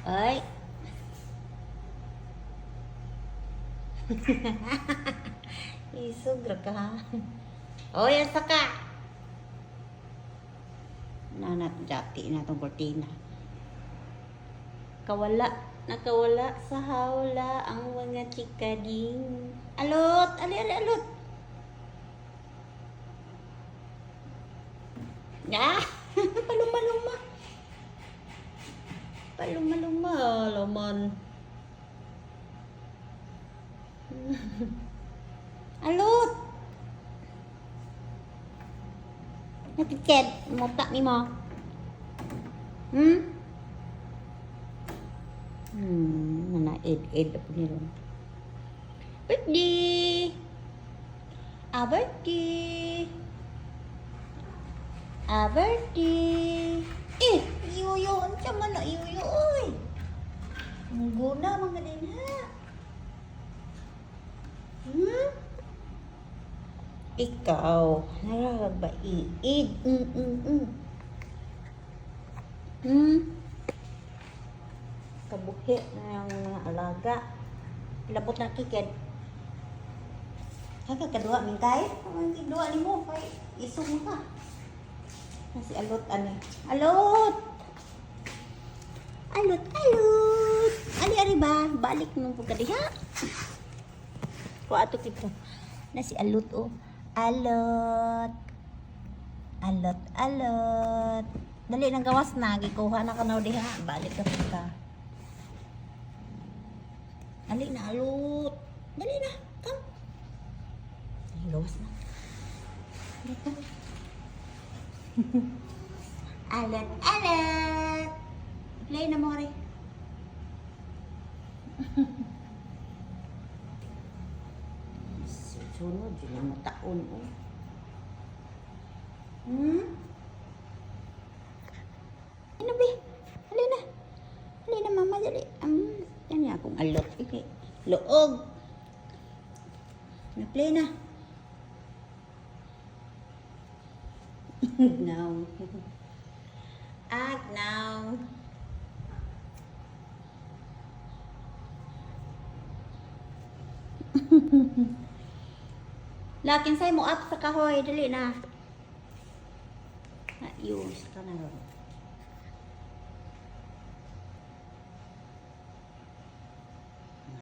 Ay. Isugra ka ha. O, yan saka. Nanat-jati na itong kortina. Nakawala sa hawla ang mga chikading. Alot! Alot! Ah! Paluma-luma. Paluma-luma. Laman. Alot! Natiket. Muta ni mo. Nana-ed-ed apa ni ron. Birthday! Birthday! Birthday! Yuyo! Ano siya man na yuyo, oy! Guna mga din ha! Ikaw, naragbaid. Kabuhi na yung mga alaga. Labot na kikid. Kaya kadua min kay? Ang kadua ni mo kay isong ka. Nasi alot ani. Alot. Ari ba? Balik nung pagkadiha. Ko ato kita. Nasi alot oh. Alot. Dali nang gawas na gikuha na kanaw diha. Balik ka kita. Dali na alot. Dali na. Come. Gawas na. Dito. Alot. Play na mo rin. Sunod, yun ang mataon o. Ano ba? Halina mama, dali. Yan niya akong alot. Loog. Na-play na. Now. Now. Lakin say mo up sa kahoy, dali na. Ayos ka na ron.